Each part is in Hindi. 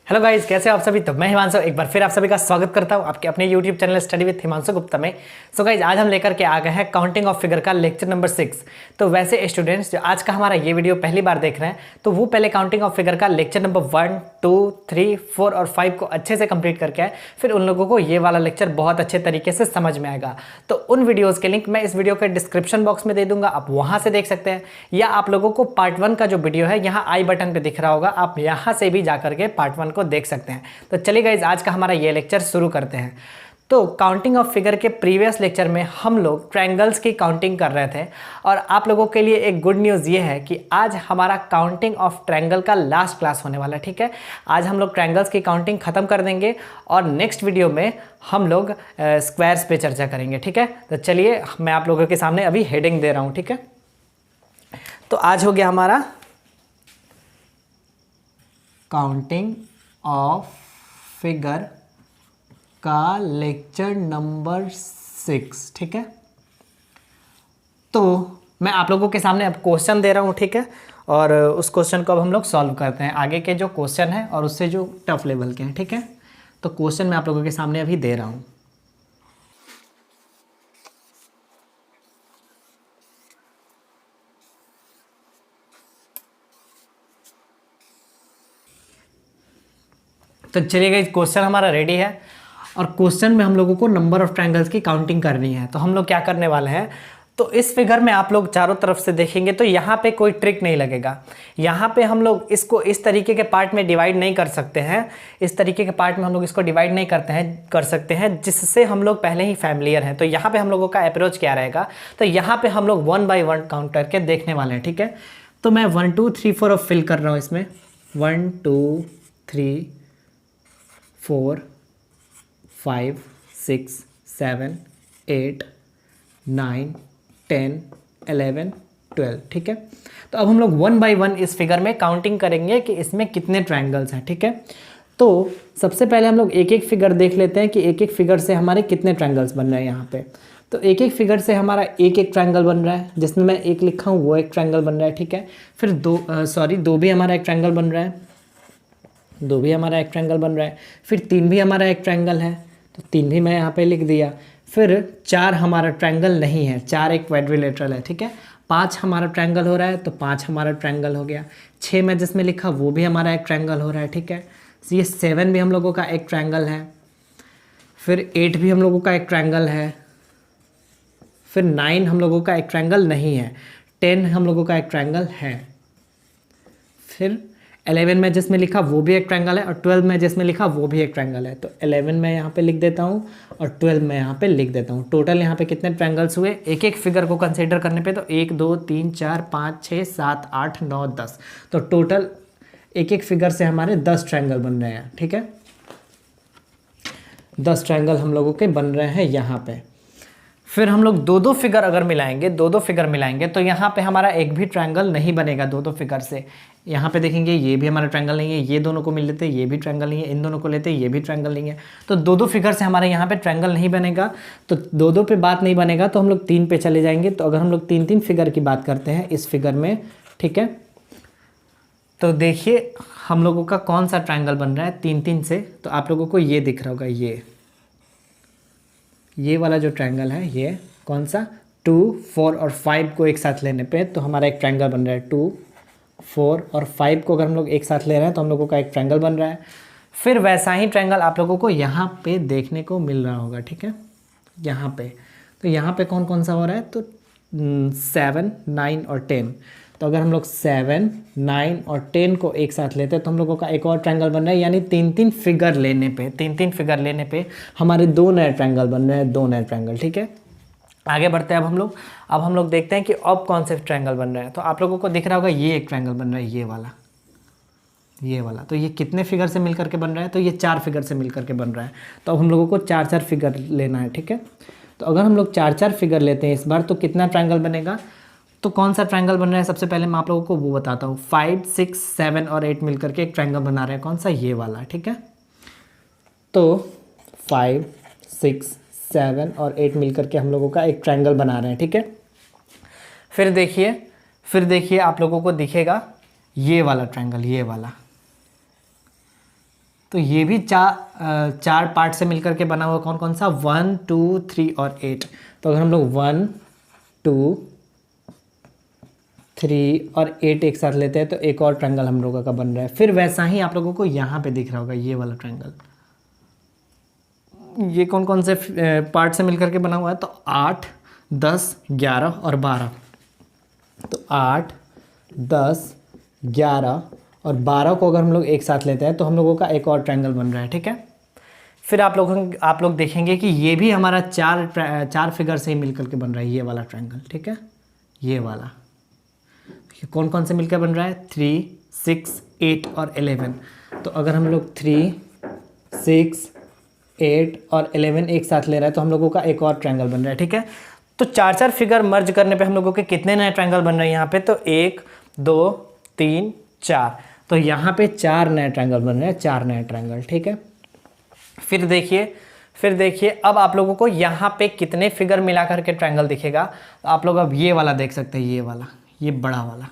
हेलो गाइस, कैसे हो आप सभी। तो मैं हिमांशु एक बार फिर आप सभी का स्वागत करता हूं आपके अपने YouTube channel study with Himanshu Gupta में। सो गाइस, आज हम लेकर के आ गए हैं काउंटिंग ऑफ फिगर का लेक्चर नंबर 6। तो वैसे स्टूडेंट्स जो आज का हमारा ये वीडियो पहली बार देख रहे हैं तो वो पहले काउंटिंग ऑफ फिगर का लेक्चर नंबर 1, 2, 3, 4 और 5 को अच्छे से कंप्लीट करके आए, फिर उन लोगों को ये वाला लेक्चर बहुत अच्छे तरीके से समझ में आएगा। तो उन वीडियोज़ के लिंक मैं इस वीडियो के डिस्क्रिप्शन बॉक्स में दे दूंगा, आप वहाँ से देख सकते हैं, या आप लोगों को पार्ट 1 का जो वीडियो है यहाँ आई बटन पर दिख रहा होगा, आप यहाँ से भी जाकर के पार्ट 1 को देख सकते हैं। तो चलिए गाइज, आज का हमारा ये लेक्चर शुरू करते हैं। तो काउंटिंग ऑफ फिगर के प्रीवियस लेक्चर में हम लोग ट्रायंगल्स की काउंटिंग कर रहे थे, और आप लोगों के लिए एक गुड न्यूज़ ये है कि आज हमारा काउंटिंग ऑफ ट्रायंगल का लास्ट क्लास होने वाला है। ठीक है, आज हम लोग ट्रायंगल्स की काउंटिंग खत्म कर देंगे और नेक्स्ट वीडियो में हम लोग स्क्वायर्स पे चर्चा करेंगे। ठीक है, तो चलिए मैं आप लोगों के सामने अभी हेडिंग दे रहा हूँ। ठीक है, तो आज हो गया हमारा काउंटिंग ऑफ फिगर का लेक्चर नंबर 6। ठीक है, तो मैं आप लोगों के सामने अब क्वेश्चन दे रहा हूँ। ठीक है, और उस क्वेश्चन को अब हम लोग सॉल्व करते हैं, आगे के जो क्वेश्चन है और उससे जो टफ लेवल के हैं। ठीक है, तो क्वेश्चन मैं आप लोगों के सामने अभी दे रहा हूँ। तो चलिए गाइस, क्वेश्चन हमारा रेडी है और क्वेश्चन में हम लोगों को नंबर ऑफ ट्रायंगल्स की काउंटिंग करनी है। तो हम लोग क्या करने वाले हैं, तो इस फिगर में आप लोग चारों तरफ से देखेंगे तो यहाँ पे कोई ट्रिक नहीं लगेगा। यहाँ पे हम लोग इसको इस तरीके के पार्ट में डिवाइड नहीं कर सकते हैं, इस तरीके के पार्ट में हम लोग इसको डिवाइड नहीं कर सकते हैं जिससे हम लोग पहले ही फैमिलियर हैं। तो यहाँ पे हम लोगों का अप्रोच क्या रहेगा, तो यहाँ पे हम लोग 1 बाय 1 काउंट करके देखने वाले हैं। ठीक है, तो मैं 1 2 3 4 अब फिल कर रहा हूँ इसमें। 1 2 3 4 5 6 7 8 9 10 11 12। ठीक है, तो अब हम लोग 1 बाय 1 इस फिगर में काउंटिंग करेंगे कि इसमें कितने ट्रायंगल्स हैं। ठीक है, तो सबसे पहले हम लोग एक एक फिगर देख लेते हैं कि एक एक फिगर से हमारे कितने ट्रायंगल्स बन रहे हैं यहाँ पे। तो एक एक फिगर से हमारा एक एक ट्रायंगल बन रहा है, जिसमें मैं एक लिखा हूँ वो एक ट्रायंगल बन रहा है। ठीक है, फिर दो भी हमारा एक ट्रायंगल बन रहा है, 2 भी हमारा एक ट्रायंगल बन रहा है, फिर 3 भी हमारा एक ट्रायंगल है, तो 3 भी मैं यहाँ पे लिख दिया। फिर 4 हमारा ट्रायंगल नहीं है, 4 एक क्वाड्रिलेटरल है। ठीक है, 5 हमारा ट्रायंगल हो रहा है, तो 5 हमारा ट्रायंगल हो गया। 6 में जिसमें लिखा वो भी हमारा एक ट्रायंगल हो रहा है। ठीक है, ये 7 भी हम लोगों का एक ट्रायंगल है, फिर 8 भी हम लोगों का एक ट्रायंगल है, फिर 9 हम लोगों का एक ट्रायंगल नहीं है, 10 हम लोगों का एक ट्रायंगल है, फिर 11 में जिसमें लिखा वो भी एक ट्रायंगल है, और 12 में जिसमें लिखा वो भी एक ट्रायंगल है। तो 11 में यहाँ पे लिख देता हूँ और 12 में यहाँ पे लिख देता हूँ। टोटल यहाँ पे कितने ट्रायंगल्स हुए एक एक फिगर को कंसीडर करने पे, तो 1 2 3 4 5 6 7 8 9 10। तो टोटल एक एक फिगर से हमारे 10 ट्रायंगल बन रहे हैं। ठीक है, 10 ट्रायंगल हम लोगों के बन रहे हैं यहाँ पे। फिर हम लोग दो फिगर अगर मिलाएंगे, दो फिगर मिलाएंगे, तो यहाँ पे हमारा एक भी ट्रायंगल नहीं बनेगा दो फिगर से। यहाँ पे देखेंगे ये भी हमारा ट्रायंगल नहीं है, ये दोनों को मिल लेते ये भी ट्रायंगल नहीं है, इन दोनों को लेते ये भी ट्रायंगल नहीं है। तो दो फिगर से हमारे यहाँ पे ट्रायंगल नहीं बनेगा। तो दो पे बात नहीं बनेगा तो हम लोग 3 पे चले जाएंगे। तो अगर हम लोग 3 फिगर की बात करते हैं इस फिगर में, ठीक है, तो देखिए हम लोगों का कौन सा ट्रायंगल बन रहा है 3 से। तो आप लोगों को ये दिख रहा होगा, ये वाला जो ट्रायंगल है, ये कौन सा, 2 4 और 5 को एक साथ लेने पे तो हमारा एक ट्रायंगल बन रहा है। 2 4 और 5 को अगर हम लोग एक साथ ले रहे हैं तो हम लोगों का एक ट्रायंगल बन रहा है। फिर वैसा ही ट्रायंगल आप लोगों को यहाँ पे देखने को मिल रहा होगा। ठीक है, यहाँ पे, तो यहाँ पे कौन कौन सा हो रहा है, तो 7 9 और 10। तो अगर हम लोग 7 9 और 10 को एक साथ लेते हैं तो हम लोगों का एक और ट्रायंगल बन रहा है। यानी 3 फिगर लेने पे हमारे 2 नए ट्रायंगल बन रहे हैं, 2 नए ट्रायंगल। ठीक है, आगे बढ़ते हैं अब हम लोग देखते हैं कि अब कौन से ट्रायंगल बन रहे हैं। तो आप लोगों को दिख रहा होगा ये एक ट्रायंगल बन रहा है, ये वाला। तो ये कितने फिगर से मिल करके बन रहा है, तो ये 4 फिगर से मिल करके बन रहा है। तो अब हम लोगों को 4 फिगर लेना है। ठीक है, तो अगर हम लोग 4 फिगर लेते हैं इस बार तो कितना ट्रायंगल बनेगा, तो कौन सा ट्रायंगल बन रहा है सबसे पहले मैं आप लोगों को वो बताता हूँ। 5 6 7 और 8 मिल करके एक ट्रायंगल बना रहे हैं, कौन सा, ये वाला। ठीक है, तो 5 6 7 और 8 मिल करके हम लोगों का एक ट्रायंगल बना रहे हैं। ठीक है, फिर देखिए आप लोगों को दिखेगा ये वाला ट्रायंगल, ये वाला तो ये भी चार पार्ट से मिलकर के बना हुआ कौन कौन सा, 1 2 3 और 8। तो अगर हम लोग 1 2 3 और 8 एक साथ लेते हैं तो एक और ट्रायंगल हम लोगों का बन रहा है। फिर वैसा ही आप लोगों को यहाँ पे दिख रहा होगा ये वाला ट्रायंगल, ये कौन कौन से पार्ट से मिलकर के बना हुआ है, तो 8 10 11 और 12। तो 8 10 11 और 12 को अगर हम लोग एक साथ लेते हैं तो हम लोगों का एक और ट्रायंगल बन रहा है, ठीक है। फिर आप लोग देखेंगे कि ये भी हमारा चार फिगर से ही मिलकर के बन रहा है ये वाला ट्रायंगल, ठीक है। ये वाला ये कौन कौन से मिलकर बन रहा है, 3 6 8 और 11। तो अगर हम लोग 3 6 8 और 11 एक साथ ले रहे हैं तो हम लोगों का एक और ट्रायंगल बन रहा है, ठीक है। तो चार फिगर मर्ज करने पे हम लोगों के कितने नए ट्रायंगल बन रहे हैं यहाँ पे, तो 1 2 3 4। तो यहाँ पे 4 नए ट्रायंगल बन रहे हैं, 4 नए ट्रायंगल, ठीक है। फिर देखिए अब आप लोगों को यहाँ पे कितने फिगर मिला करके ट्रायंगल दिखेगा। तो आप लोग अब ये वाला देख सकते हैं, ये वाला, ये बड़ा वाला,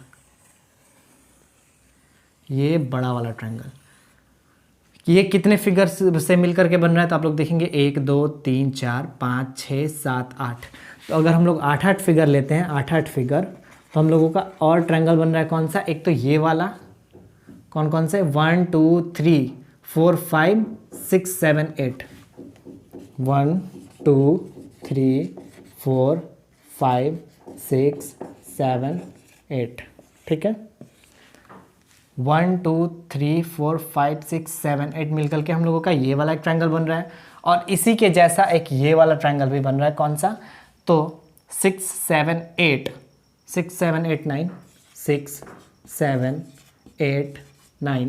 ये बड़ा वाला ट्रायंगल, ये कितने फिगर से मिलकर के बन रहा है। तो आप लोग देखेंगे 1 2 3 4 5 6 7 8। तो अगर हम लोग 8 फिगर लेते हैं, 8 फिगर, तो हम लोगों का और ट्रायंगल बन रहा है कौन सा, एक तो ये वाला, कौन कौन से, 1 2 3 4 5 6 7 8, 1 2 3 4 5 6 7 8, ठीक है। 1 2 3 4 5 6 7 8 मिलकर के हम लोगों का ये वाला एक ट्रायंगल बन रहा है। और इसी के जैसा एक ये वाला ट्रायंगल भी बन रहा है, कौन सा, तो 6 7 8 6 7 8 9 6 7 8 9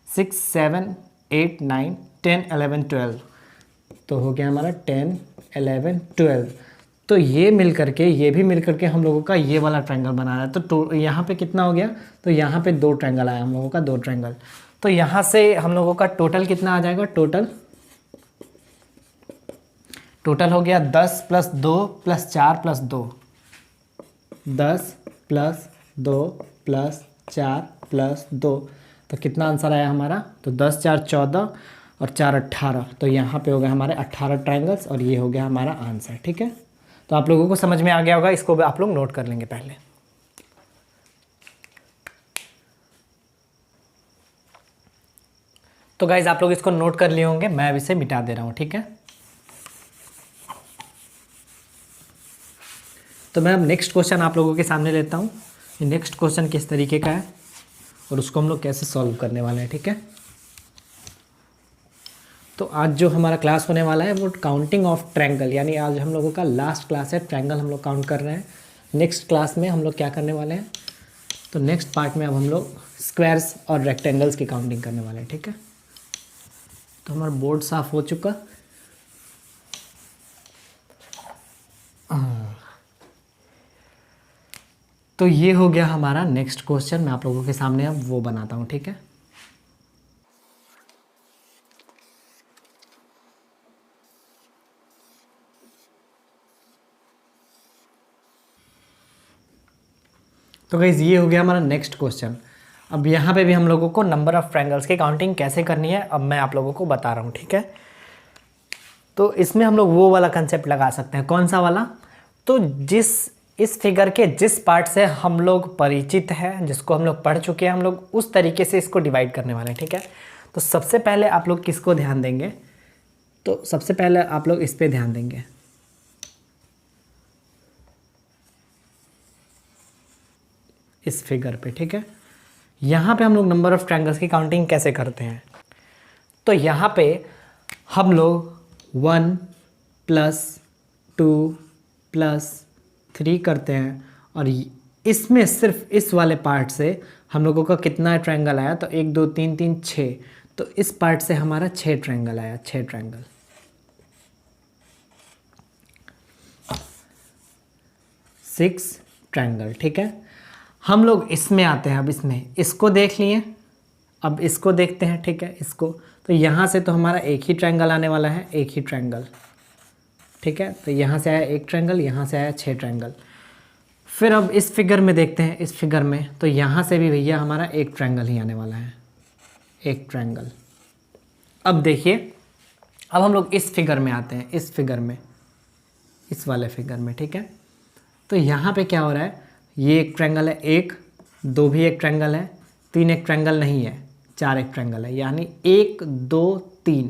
6 7 8 9 10 11 12। तो हो गया हमारा 10 11 12। तो ये मिल करके, ये भी मिल करके हम लोगों का ये वाला ट्रायंगल बना रहा है। तो यहाँ पे कितना हो गया, तो यहाँ पे 2 ट्रायंगल आया हम लोगों का, 2 ट्रायंगल। तो यहाँ से हम लोगों का टोटल कितना आ जाएगा, टोटल हो गया 10 + 2 + 4 + 2, 10 + 2 + 4 + 2। तो कितना आंसर आया हमारा, तो 10 4 14 और 4 18। तो यहाँ पे हो गया हमारे 18 ट्रायंगल्स और ये हो गया हमारा आंसर, ठीक है। तो आप लोगों को समझ में आ गया होगा, इसको भी आप लोग नोट कर लेंगे पहले। तो गाइज आप लोग इसको नोट कर लिए होंगे, मैं अब इसे मिटा दे रहा हूँ, ठीक है। तो मैं अब नेक्स्ट क्वेश्चन आप लोगों के सामने लेता हूँ। नेक्स्ट क्वेश्चन किस तरीके का है और उसको हम लोग कैसे सॉल्व करने वाले हैं, ठीक है। तो आज जो हमारा क्लास होने वाला है वो काउंटिंग ऑफ ट्रायंगल, यानी आज हम लोगों का लास्ट क्लास है, ट्रायंगल हम लोग काउंट कर रहे हैं। नेक्स्ट क्लास में हम लोग क्या करने वाले हैं, तो नेक्स्ट पार्ट में अब हम लोग स्क्वायर्स और रेक्टेंगल्स की काउंटिंग करने वाले हैं, ठीक है। तो हमारा बोर्ड साफ हो चुका। तो ये हो गया हमारा नेक्स्ट क्वेश्चन, मैं आप लोगों के सामने अब वो बनाता हूँ, ठीक है। तो गाइस ये हो गया हमारा नेक्स्ट क्वेश्चन। अब यहाँ पे भी हम लोगों को नंबर ऑफ ट्रायंगल्स की काउंटिंग कैसे करनी है अब मैं आप लोगों को बता रहा हूँ, ठीक है। तो इसमें हम लोग वो वाला कंसेप्ट लगा सकते हैं, कौन सा वाला, तो इस फिगर के जिस पार्ट से हम लोग परिचित हैं, जिसको हम लोग पढ़ चुके हैं, हम लोग उस तरीके से इसको डिवाइड करने वाले हैं, ठीक है। तो सबसे पहले आप लोग किसको ध्यान देंगे, तो सबसे पहले आप लोग इस पर ध्यान देंगे, इस फिगर पे, ठीक है। यहाँ पे हम लोग नंबर ऑफ ट्रायंगल्स की काउंटिंग कैसे करते हैं, तो यहाँ पे हम लोग 1 + 2 + 3 करते हैं और इसमें सिर्फ इस वाले पार्ट से हम लोगों का कितना ट्रायंगल आया, तो 1 2 3 3 6। तो इस पार्ट से हमारा 6 ट्रायंगल आया, 6 ट्रायंगल, 6 ट्रायंगल, ठीक है। हम लोग इसमें आते हैं, अब इसको देख लिए, अब इसको देखते हैं, ठीक है। इसको तो यहाँ से तो हमारा एक ही ट्रायंगल आने वाला है, एक ही ट्रायंगल, ठीक है। तो यहाँ से आया एक ट्रायंगल, यहाँ से आया 6 ट्रायंगल। फिर अब इस फिगर में देखते हैं, इस फिगर में तो यहाँ से भी भैया हमारा एक ट्रायंगल ही आने वाला है, एक ट्रायंगल, अब देखिए, अब हम लोग इस फिगर में आते हैं, इस फिगर में, इस वाले फिगर में, ठीक है। तो यहाँ पे क्या हो रहा है, ये एक ट्रायंगल है, 1 2 भी एक ट्रायंगल है, 3 एक ट्रायंगल नहीं है, 4 एक ट्रायंगल है, यानी 1 2 3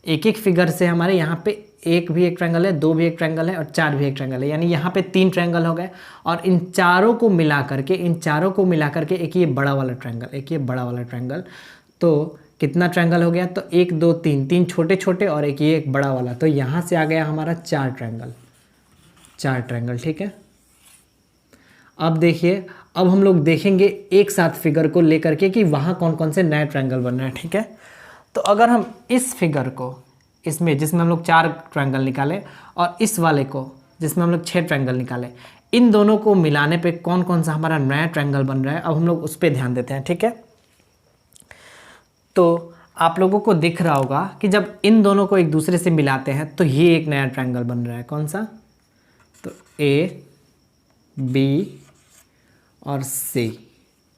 एक एक फिगर से हमारे यहाँ पे 1 भी एक ट्रायंगल है, 2 भी एक ट्रायंगल है और 4 भी एक ट्रायंगल है, यानी यहाँ पे 3 ट्रायंगल हो गए। और इन चारों को मिला करके एक ये बड़ा वाला ट्रायंगल, एक ये बड़ा वाला ट्रायंगल, तो कितना ट्रायंगल हो गया, तो 1 2 3, 3 छोटे छोटे और एक ये एक बड़ा वाला, तो यहाँ से आ गया हमारा 4 ट्रायंगल, 4 ट्रायंगल, ठीक है। अब देखिए, अब हम लोग देखेंगे एक साथ फिगर को लेकर के कि वहाँ कौन कौन से नए ट्रायंगल बन रहे हैं, ठीक है। तो अगर हम इस फिगर को, इसमें जिसमें हम लोग 4 ट्रायंगल निकाले, और इस वाले को जिसमें हम लोग 6 ट्रायंगल निकाले, इन दोनों को मिलाने पे कौन कौन सा हमारा नया ट्रायंगल बन रहा है, अब हम लोग उस पर ध्यान देते हैं, ठीक है। तो आप लोगों को दिख रहा होगा कि जब इन दोनों को एक दूसरे से मिलाते हैं तो ये एक नया ट्रायंगल बन रहा है, कौन सा, तो ए बी और सी,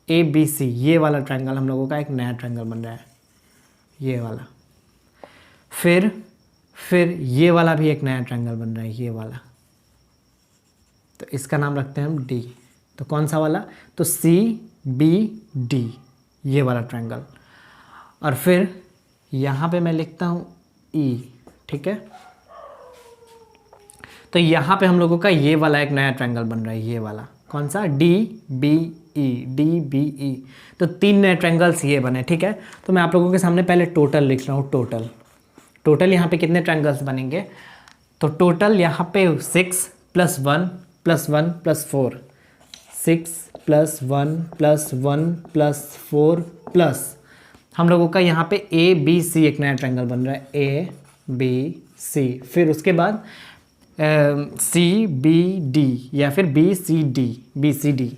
ए बी सी, ये वाला ट्रायंगल हम लोगों का एक नया ट्रायंगल बन रहा है, ये वाला। फिर ये वाला भी एक नया ट्रायंगल बन रहा है, ये वाला, तो इसका नाम रखते हैं हम डी। तो कौन सा वाला, तो सी बी डी, ये वाला ट्रायंगल। और फिर यहाँ पे मैं लिखता हूँ ई, ठीक है। तो यहाँ पे हम लोगों का ये वाला एक नया ट्रायंगल बन रहा है, ये वाला, कौन सा, D B E, D B E. तो 3 नए ट्रायंगल्स ये बने, ठीक है। तो मैं आप लोगों के सामने पहले टोटल लिख रहा हूँ, टोटल यहाँ पे कितने ट्रायंगल्स बनेंगे, तो टोटल यहाँ पे 6 + 1 + 1 + 4, 6 + 1 + 1 + 4 प्लस हम लोगों का यहाँ पे ए बी सी एक नया ट्रायंगल बन रहा है, ए बी सी। फिर उसके बाद सी बी डी या फिर बी सी डी,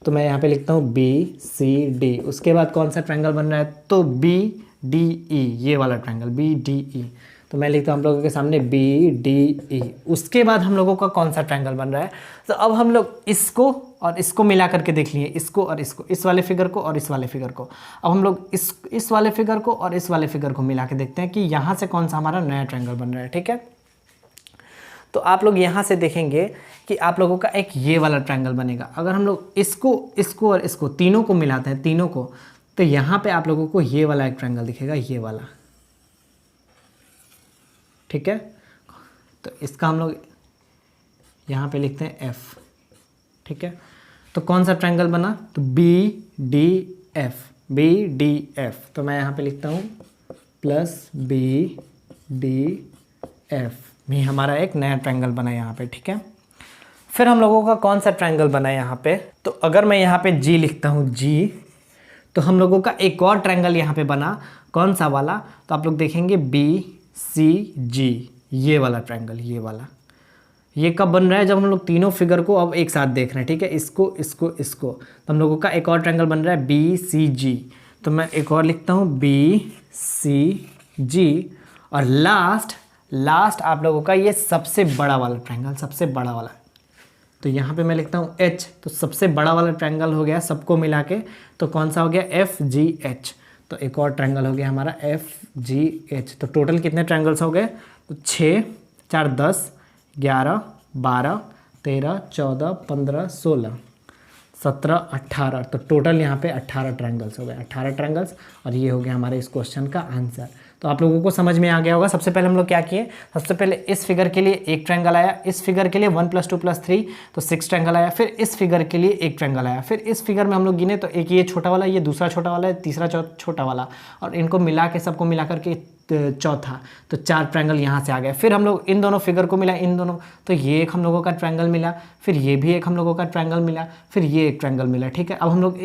तो मैं यहाँ पे लिखता हूँ बी सी डी। उसके बाद कौन सा ट्रायंगल बन रहा है, तो बी डी ई, ये वाला ट्रायंगल बी डी ई, तो मैं लिखता हूँ हम लोगों के सामने बी डी ई। उसके बाद हम लोगों का कौन सा ट्रायंगल बन रहा है, तो अब हम लोग इसको और इसको मिला करके देख लिए, इसको और इसको, इस वाले फिगर को और इस वाले फिगर को। अब हम लोग इस वाले फिगर को और इस वाले फिगर को मिला के देखते हैं कि यहाँ से कौन सा हमारा नया ट्रायंगल बन रहा है, ठीक है। तो आप लोग यहाँ से देखेंगे कि आप लोगों का एक ये वाला ट्रायंगल बनेगा। अगर हम लोग इसको और इसको तीनों को मिलाते हैं, तीनों को, तो यहाँ पे आप लोगों को ये वाला एक ट्रायंगल दिखेगा, ये वाला, ठीक है। तो इसका हम लोग यहाँ पे लिखते हैं एफ, ठीक है। तो कौन सा ट्रायंगल बना, तो B D F, B D F. तो मैं यहाँ पे लिखता हूँ प्लस बी डी एफ, भी हमारा एक नया ट्रायंगल बना यहाँ पे, ठीक है। फिर हम लोगों का कौन सा ट्रायंगल बना है यहाँ पे, तो अगर मैं यहाँ पे जी लिखता हूँ, जी, तो हम लोगों का एक और ट्रायंगल यहाँ पे बना, कौन सा वाला, तो आप लोग देखेंगे बी सी जी, ये वाला ट्रायंगल, ये वाला। ये कब बन रहा है, जब हम लोग तीनों फिगर को अब एक साथ देख रहे हैं, ठीक है, इसको इसको इसको, तो हम लोगों का एक और ट्रायंगल बन रहा है बी सी जी। तो मैं एक और लिखता हूँ बी सी जी। और लास्ट आप लोगों का ये सबसे बड़ा वाला ट्रायंगल, सबसे बड़ा वाला, तो यहाँ पे मैं लिखता हूँ एच। तो सबसे बड़ा वाला ट्रायंगल हो गया सबको मिला के, तो कौन सा हो गया, एफ जी एच। तो एक और ट्रायंगल हो गया हमारा एफ जी एच। तो टोटल कितने ट्रायंगल्स हो गए, तो 6 4 10 11 12 13 14 15 16 17 18, तो टोटल यहाँ पे 18 ट्रायंगल्स हो गए, 18 ट्रायंगल्स। और ये हो गया हमारे इस क्वेश्चन का आंसर। तो आप लोगों को समझ में आ गया होगा। सबसे पहले हम लोग क्या किए, सबसे पहले इस फिगर के लिए एक ट्रायंगल आया, इस फिगर के लिए 1 + 2 + 3 तो 6 ट्रायंगल आया। फिर इस फिगर के लिए एक ट्रायंगल आया, फिर इस फिगर में हम लोग गिने तो एक ये छोटा वाला, ये दूसरा छोटा वाला है, तीसरा छोटा वाला, और इनको मिला के सबको मिला करके चौथा, तो 4 ट्रायंगल यहाँ से आ गए। फिर हम लोग इन दोनों फिगर को मिला, इन दोनों, तो ये एक हम लोगों का ट्रायंगल मिला, फिर ये भी एक हम लोगों का ट्रायंगल मिला, फिर ये एक ट्रायंगल मिला, ठीक है। अब हम लोग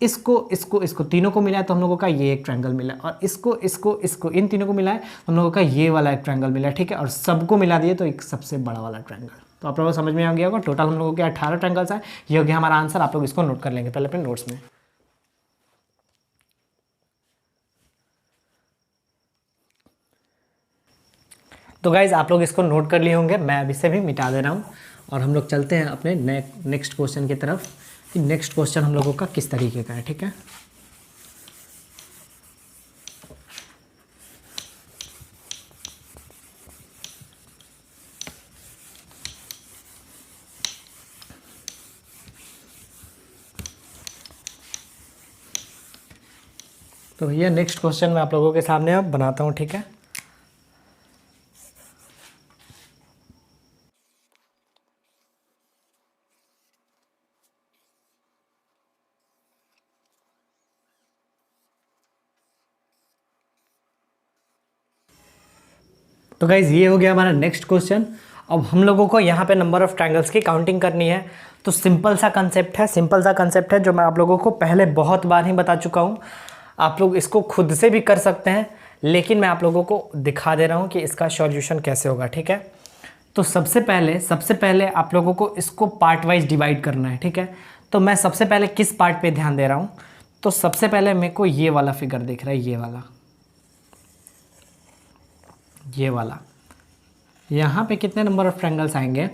इसको तीनों को मिला तो हम लोगों का ये एक ट्रायंगल मिला, और इसको इन तीनों को मिला है हम लोगों का ये वाला एक ट्रायंगल मिला, ठीक है। और सबको मिला दिए तो एक सबसे बड़ा वाला ट्रायंगल। तो आप लोगों को समझ में आ गया होगा। टोटल हम लोगों के 18 ट्रायंगल्स है। ये हो गया हमारा आंसर। आप लोग इसको नोट कर लेंगे पहले अपने नोट्स में। तो गाइज आप लोग इसको नोट कर लिए होंगे, मैं अब इसे भी मिटा दे रहा हूँ और हम लोग चलते हैं अपने नेक्स्ट क्वेश्चन की तरफ कि नेक्स्ट क्वेश्चन हम लोगों का किस तरीके का है, ठीक है। तो भैया नेक्स्ट क्वेश्चन मैं आप लोगों के सामने अब बनाता हूँ, ठीक है। तो गाइज ये हो गया हमारा नेक्स्ट क्वेश्चन। अब हम लोगों को यहाँ पे नंबर ऑफ ट्रायंगल्स की काउंटिंग करनी है। तो सिंपल सा कंसेप्ट है जो मैं आप लोगों को पहले बहुत बार ही बता चुका हूँ। आप लोग इसको खुद से भी कर सकते हैं, लेकिन मैं आप लोगों को दिखा दे रहा हूँ कि इसका सॉल्यूशन कैसे होगा, ठीक है। तो सबसे पहले आप लोगों को इसको पार्ट वाइज डिवाइड करना है, ठीक है। तो मैं सबसे पहले किस पार्ट पे ध्यान दे रहा हूँ, तो सबसे पहले मेरे को ये वाला फिगर दिख रहा है, ये वाला। यहाँ पे कितने नंबर ऑफ ट्रायंगल्स आएंगे,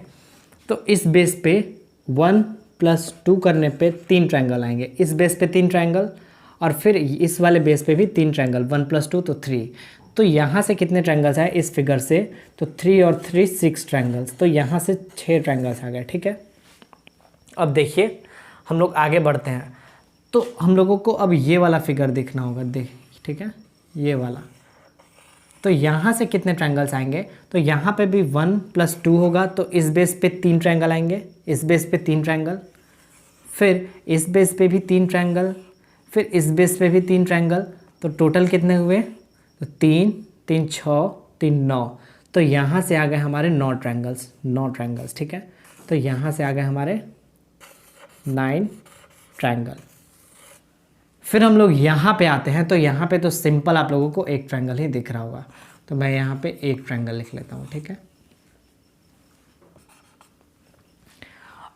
तो इस बेस पे 1 + 2 करने पे 3 ट्रायंगल आएंगे, इस बेस पे 3 ट्रायंगल, और फिर इस वाले बेस पे भी 3 ट्रायंगल, 1 + 2 तो 3। तो यहाँ से कितने ट्रायंगल्स आए इस फिगर से, तो 3 और 3 6 ट्रायंगल्स, तो यहाँ से 6 ट्रायंगल्स आ गए, ठीक है। अब देखिए हम लोग आगे बढ़ते हैं। तो हम लोगों को अब ये वाला फिगर देखना होगा, ठीक है, ये वाला। तो यहाँ से कितने ट्रायंगल्स आएंगे, तो यहाँ पे भी 1 + 2 होगा, तो इस बेस पे 3 ट्रायंगल आएंगे, इस बेस पे 3 ट्रायंगल, फिर इस बेस पे भी 3 ट्रायंगल, फिर इस बेस पे भी 3 ट्रायंगल। तो टोटल कितने हुए, तो 3 3 6 3 9। तो यहाँ से आ गए हमारे 9 ट्रायंगल्स, ठीक है। तो यहाँ से आ गए हमारे 9 ट्रायंगल। फिर हम लोग यहाँ पे आते हैं। तो यहाँ पे तो सिंपल आप लोगों को एक ट्रायंगल ही दिख रहा होगा, तो मैं यहाँ पे एक ट्रायंगल लिख लेता हूँ, ठीक है।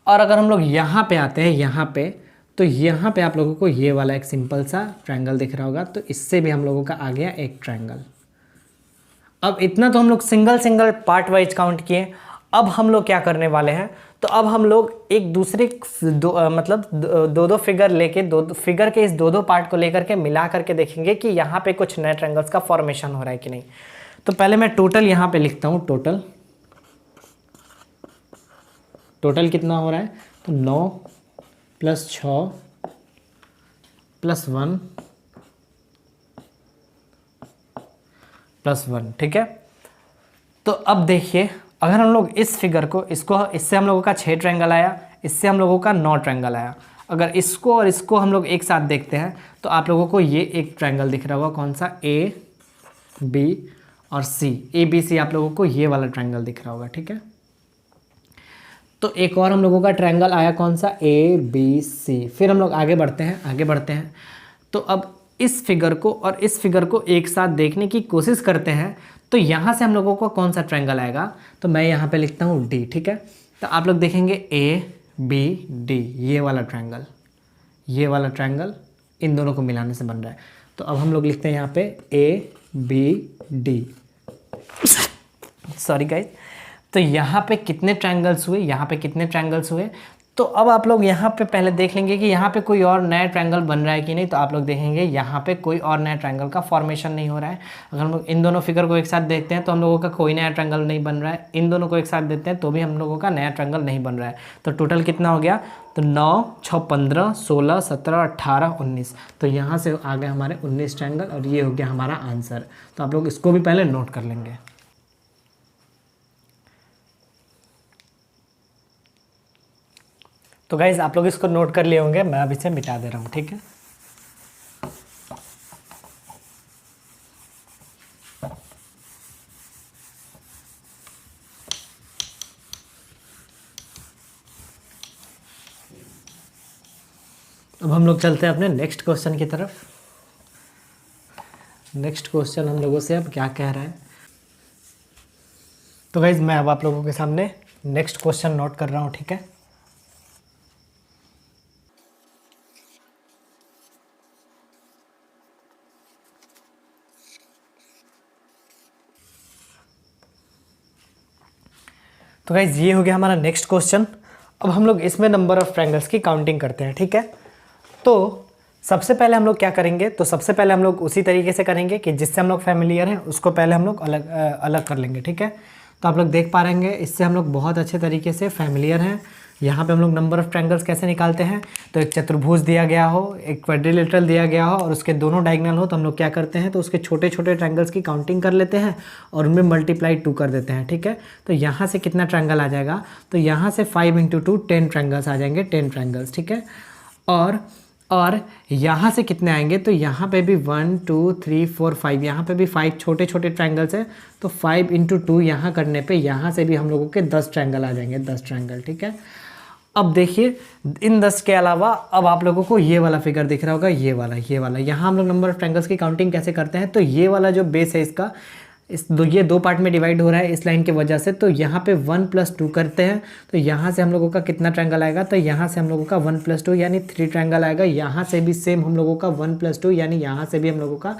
और अगर हम लोग यहाँ पे आते हैं, तो यहाँ पे आप लोगों को ये वाला एक सिंपल सा ट्रायंगल दिख रहा होगा, तो इससे भी हम लोगों का आ गया एक ट्रायंगल। अब इतना तो हम लोग सिंगल पार्ट वाइज काउंट किए। अब हम लोग क्या करने वाले हैं, तो अब हम लोग एक दूसरे दो फिगर लेके फिगर के इस दो पार्ट को लेकर के मिला करके देखेंगे कि यहाँ पे कुछ नए ट्रायंगल्स का फॉर्मेशन हो रहा है कि नहीं। तो पहले मैं टोटल यहाँ पे लिखता हूँ, टोटल कितना हो रहा है, तो 9 + 6 + 1 + 1, ठीक है। तो अब देखिए अगर हम लोग इस फिगर को इससे हम लोगों का 6 ट्रायंगल आया, इससे हम लोगों का 9 ट्रायंगल आया। अगर इसको और इसको हम लोग एक साथ देखते हैं तो आप लोगों को ये एक ट्रायंगल दिख रहा होगा, कौन सा, A B और C, ABC आप लोगों को ये वाला ट्रायंगल दिख रहा होगा, ठीक है। तो एक और हम लोगों का ट्रायंगल आया, कौन सा, ABC। फिर हम लोग आगे बढ़ते हैं। तो अब इस फिगर को और इस फिगर को एक साथ देखने की कोशिश करते हैं। तो यहाँ से हम लोगों को कौन सा ट्रायंगल आएगा, तो मैं यहाँ पे लिखता हूँ D, ठीक है। तो आप लोग देखेंगे ABD, ये वाला ट्रायंगल इन दोनों को मिलाने से बन रहा है। तो अब हम लोग लिखते हैं यहाँ पे ABD। Sorry guys. तो यहाँ पे कितने ट्रायंगल्स हुए, तो अब आप लोग यहाँ पे पहले देख लेंगे कि यहाँ पे कोई और नया ट्रायंगल बन रहा है कि नहीं। तो आप लोग देखेंगे यहाँ पे कोई और नया ट्रायंगल का फॉर्मेशन नहीं हो रहा है। अगर हम लोग इन दोनों फिगर को एक साथ देखते हैं तो हम लोगों का कोई नया ट्रायंगल नहीं बन रहा है। इन दोनों को एक साथ देखते हैं तो भी हम लोगों का नया ट्रायंगल नहीं बन रहा है। तो टोटल कितना हो गया, तो 9 6 15 16 17 18 19। तो यहाँ से आ गए हमारे 19 ट्रायंगल और ये हो गया हमारा आंसर। तो आप लोग इसको भी पहले नोट कर लेंगे। तो गाइज आप लोग इसको नोट कर लिए होंगे, मैं अब इसे मिटा दे रहा हूँ, ठीक है। अब हम लोग चलते हैं अपने नेक्स्ट क्वेश्चन की तरफ। नेक्स्ट क्वेश्चन हम लोगों से अब क्या कह रहा है, तो गाइज मैं अब आप लोगों के सामने नेक्स्ट क्वेश्चन नोट कर रहा हूँ, ठीक है। तो गाइज ये हो गया हमारा नेक्स्ट क्वेश्चन। अब हम लोग इसमें नंबर ऑफ ट्रायंगल्स की काउंटिंग करते हैं, ठीक है। तो सबसे पहले हम लोग क्या करेंगे, तो सबसे पहले हम लोग उसी तरीके से करेंगे कि जिससे हम लोग फैमिलियर हैं उसको पहले हम लोग अलग कर लेंगे, ठीक है। तो आप लोग देख पा रहेंगे इससे हम लोग बहुत अच्छे तरीके से फैमिलियर हैं। यहाँ पे हम लोग नंबर ऑफ ट्रायंगल्स कैसे निकालते हैं, तो एक चतुर्भुज दिया गया हो, एक क्वाड्रिलेटरल दिया गया हो और उसके दोनों डायगोनल हो, तो हम लोग क्या करते हैं, तो उसके छोटे छोटे ट्रायंगल्स की काउंटिंग कर लेते हैं और उनमें मल्टीप्लाई 2 कर देते हैं। ठीक है, तो यहाँ से कितना ट्रायंगल आ जाएगा, तो यहाँ से 5 × 2 10 ट्रायंगल्स आ जाएंगे, 10 ट्रायंगल्स। ठीक है, और यहाँ से कितने आएंगे, तो यहाँ पे भी 1 2 3 4 5, यहाँ पे भी 5 छोटे छोटे ट्रायंगल्स हैं, तो 5 × 2 यहाँ करने पे यहाँ से भी हम लोगों के 10 ट्रायंगल आ जाएंगे, 10 ट्रायंगल। ठीक है, अब देखिए इन 10 के अलावा अब आप लोगों को ये वाला फिगर दिख रहा होगा, ये वाला यहाँ हम लोग नंबर ऑफ ट्रायंगल्स की काउंटिंग कैसे करते हैं, तो ये वाला जो बेस है इसका ये 2 पार्ट में डिवाइड हो रहा है इस लाइन की वजह से, तो यहाँ पे 1 + 2 करते हैं, तो यहाँ से हम लोगों का कितना ट्रायंगल आएगा, तो यहाँ से हम लोगों का 1 + 2 यानी 3 ट्रायंगल आएगा। यहाँ से भी सेम हम लोगों का 1 + 2 यानी यहाँ से भी हम लोगों का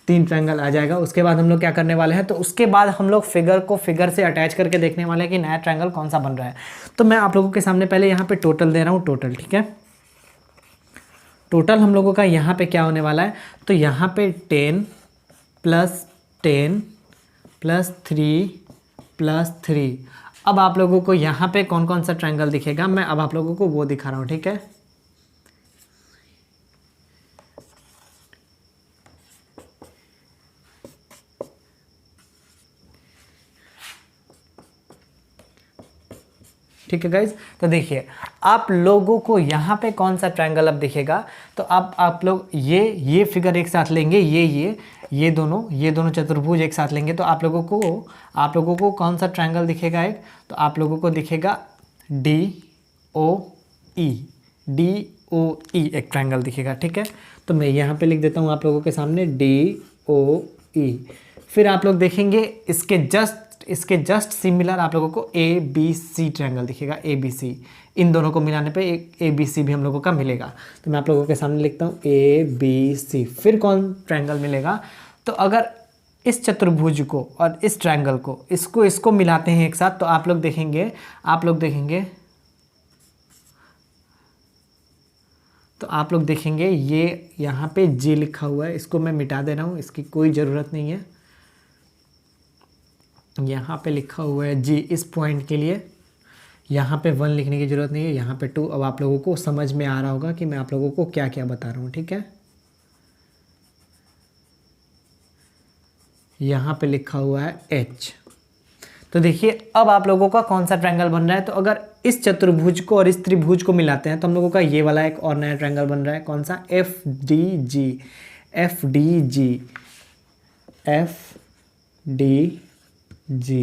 3 ट्रायंगल आ जाएगा। उसके बाद हम लोग क्या करने वाले हैं, तो उसके बाद हम लोग फिगर को फिगर से अटैच करके देखने वाले हैं कि नया ट्रायंगल कौन सा बन रहा है। तो मैं आप लोगों के सामने पहले यहाँ पे टोटल दे रहा हूँ, टोटल। ठीक है, टोटल हम लोगों का यहाँ पे क्या होने वाला है, तो यहाँ पे 10 + 10 + 3 + 3। अब आप लोगों को यहाँ पे कौन कौन सा ट्रायंगल दिखेगा, मैं अब आप लोगों को वो दिखा रहा हूँ। ठीक है, ठीक है गाइज, तो देखिए आप लोगों को यहाँ पे कौन सा ट्रायंगल अब दिखेगा, तो आप लोग ये फिगर एक साथ लेंगे, ये दोनों चतुर्भुज एक साथ लेंगे, तो आप लोगों को कौन सा ट्रायंगल दिखेगा एक, तो आप लोगों को दिखेगा DOE, एक ट्रायंगल दिखेगा। ठीक है, तो मैं यहाँ पे लिख देता हूँ आप लोगों के सामने DOE। फिर आप लोग देखेंगे इसके जस्ट सिमिलर आप लोगों को ABC ट्रायंगल दिखेगा, ABC। इन दोनों को मिलाने पे एक ABC भी हम लोगों का मिलेगा, तो मैं आप लोगों के सामने लिखता हूँ ABC। फिर कौन ट्रायंगल मिलेगा, तो अगर इस चतुर्भुज को और इस ट्रायंगल को इसको मिलाते हैं एक साथ, तो आप लोग देखेंगे ये यहाँ पे G लिखा हुआ है, इसको मैं मिटा दे रहा हूँ, इसकी कोई ज़रूरत नहीं है। यहाँ पे लिखा हुआ है G इस पॉइंट के लिए, यहाँ पे 1 लिखने की ज़रूरत नहीं है, यहाँ पे 2। अब आप लोगों को समझ में आ रहा होगा कि मैं आप लोगों को क्या क्या बता रहा हूँ। ठीक है, यहाँ पे लिखा हुआ है H। तो देखिए अब आप लोगों का कौन सा ट्रायंगल बन रहा है, तो अगर इस चतुर्भुज को और इस त्रिभुज को मिलाते हैं तो हम लोगों का ये वाला एक और नया ट्रायंगल बन रहा है। कौन सा, FDG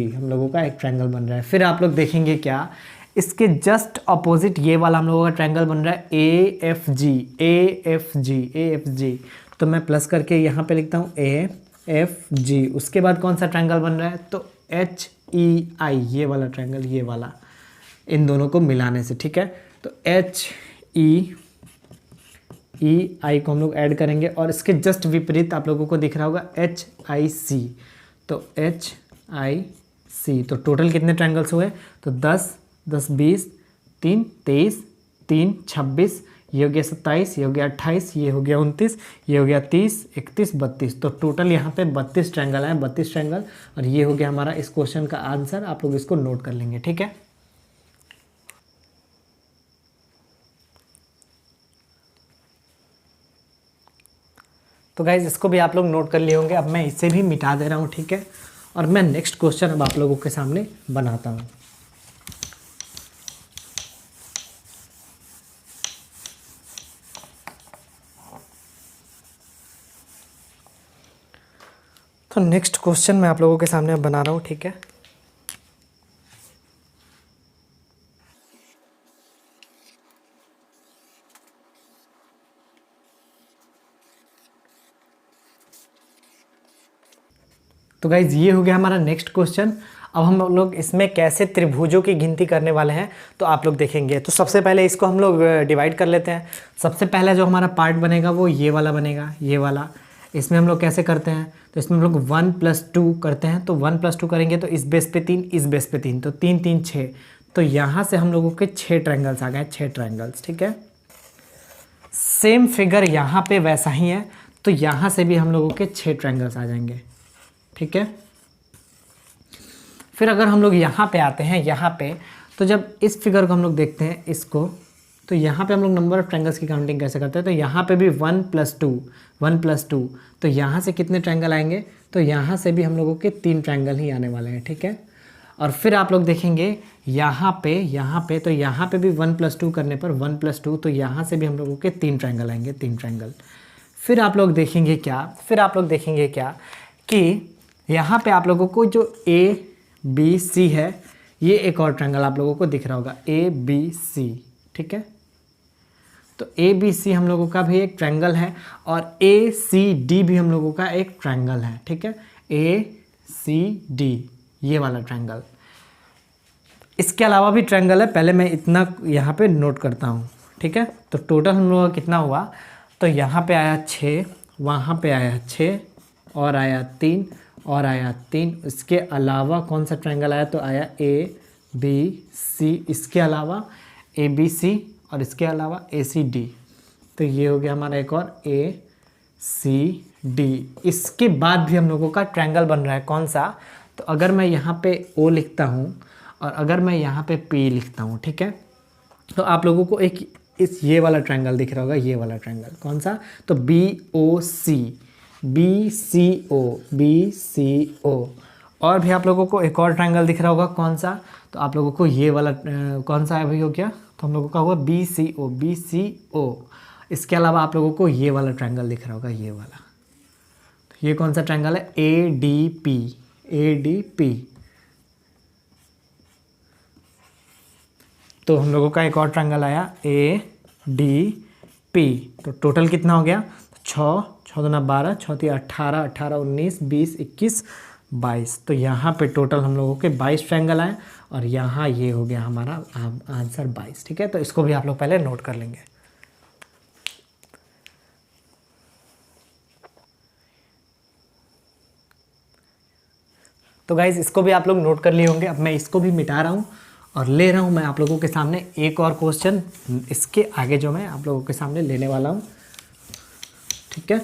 हम लोगों का एक ट्रायंगल बन रहा है। फिर आप लोग देखेंगे क्या, इसके जस्ट अपोजिट ये वाला हम लोगों का ट्रायंगल बन रहा है AFG। तो मैं प्लस करके यहाँ पे लिखता हूँ AFG। उसके बाद कौन सा ट्रायंगल बन रहा है, तो HEI, ये वाला ट्रायंगल, ये वाला, इन दोनों को मिलाने से। ठीक है, तो HEI को हम लोग ऐड करेंगे और इसके जस्ट विपरीत आप लोगों को दिख रहा होगा HIC। तो HIC, तो टोटल कितने ट्रायंगल्स हुए, तो 10 10 20 3 23 3 26, ये हो गया 27, ये हो गया 28, ये हो गया 29, ये हो गया 30 31 32। तो टोटल यहाँ पे 32 ट्रायंगल है, 32 ट्रायंगल, और ये हो गया हमारा इस क्वेश्चन का आंसर। आप लोग इसको नोट कर लेंगे। ठीक है, तो गाइज इसको भी आप लोग नोट कर लिए होंगे। अब मैं इसे भी मिटा दे रहा हूँ। ठीक है, और मैं नेक्स्ट क्वेश्चन अब आप लोगों के सामने बनाता हूँ। तो नेक्स्ट क्वेश्चन मैं आप लोगों के सामने अब बना रहा हूँ। ठीक है, तो गाइज ये हो गया हमारा नेक्स्ट क्वेश्चन। अब हम लोग इसमें कैसे त्रिभुजों की गिनती करने वाले हैं तो आप लोग देखेंगे। तो सबसे पहले इसको हम लोग डिवाइड कर लेते हैं। सबसे पहला जो हमारा पार्ट बनेगा वो ये वाला बनेगा, ये वाला। इसमें हम लोग कैसे करते हैं, तो इसमें हम लोग 1 + 2 करते हैं। तो 1 + 2 करेंगे तो इस बेस पे 3, इस बेस पे 3, तो 3 3 6। तो यहाँ से हम लोगों के 6 ट्रायंगल्स आ गए, 6 ट्रायंगल्स। ठीक है, सेम फिगर यहाँ पे वैसा ही है, तो यहाँ से भी हम लोगों के 6 ट्रायंगल्स आ जाएंगे। ठीक है, फिर अगर हम लोग यहाँ पे आते हैं, यहाँ पे तो जब इस फिगर को हम लोग देखते हैं इसको, तो यहाँ पे हम लोग नंबर ऑफ ट्रायंगल्स की काउंटिंग कैसे करते हैं, तो यहाँ पे भी 1+2, तो यहाँ से कितने ट्रायंगल आएंगे, तो यहाँ से भी हम लोगों के 3 ट्रायंगल ही आने वाले हैं, ठीक है। और फिर आप लोग देखेंगे यहाँ पे तो यहाँ पे भी 1+2 करने पर 1+2, तो यहाँ से भी हम लोगों के 3 ट्रायंगल आएंगे, 3 ट्रायंगल। फिर आप लोग देखेंगे क्या कि यहाँ पे आप लोगों को जो ABC है, ये एक और ट्रायंगल आप लोगों को दिख रहा होगा, ABC, ठीक है। तो ABC हम लोगों का भी एक ट्रायंगल है और ACD भी हम लोगों का एक ट्रायंगल है, ठीक है। ACD ये वाला ट्रायंगल, इसके अलावा भी ट्रायंगल है, पहले मैं इतना यहाँ पे नोट करता हूँ, ठीक है। तो टोटल हम लोगों का कितना हुआ, तो यहाँ पे आया 6, वहाँ पे आया 6 और आया 3 और आया 3। इसके अलावा कौन सा ट्रायंगल आया, तो आया ABC, इसके अलावा ABC और इसके अलावा ACD। तो ये हो गया हमारा एक और ACD। इसके बाद भी हम लोगों का ट्रायंगल बन रहा है कौन सा, तो अगर मैं यहाँ पे O लिखता हूँ और अगर मैं यहाँ पे P लिखता हूँ, ठीक है, तो आप लोगों को एक ये वाला ट्रायंगल दिख रहा होगा, ये वाला ट्रायंगल कौन सा, तो BCO। और भी आप लोगों को एक और ट्रायंगल दिख रहा होगा कौन सा, तो आप लोगों को ये वाला कौन सा है अभी हो गया, तो हम लोगों का हुआ BCO। इसके अलावा आप लोगों को ये वाला ट्रायंगल दिख रहा होगा, ये वाला, तो ये कौन सा ट्रायंगल है, ADP। तो हम लोगों का एक और ट्रायंगल आया ADP। तो टोटल कितना हो गया, 6 दूना 12, 6 3 18, 18 19 20 21 22। तो यहाँ पे टोटल हम लोगों के 22 ट्रायंगल आए और यहाँ ये हो गया हमारा आंसर 22, ठीक है। तो इसको भी आप लोग पहले नोट कर लेंगे। तो गाइज इसको भी आप लोग नोट कर लिए होंगे। अब मैं इसको भी मिटा रहा हूँ और ले रहा हूँ मैं आप लोगों के सामने एक और क्वेश्चन, इसके आगे जो मैं आप लोगों के सामने लेने वाला हूँ, ठीक है।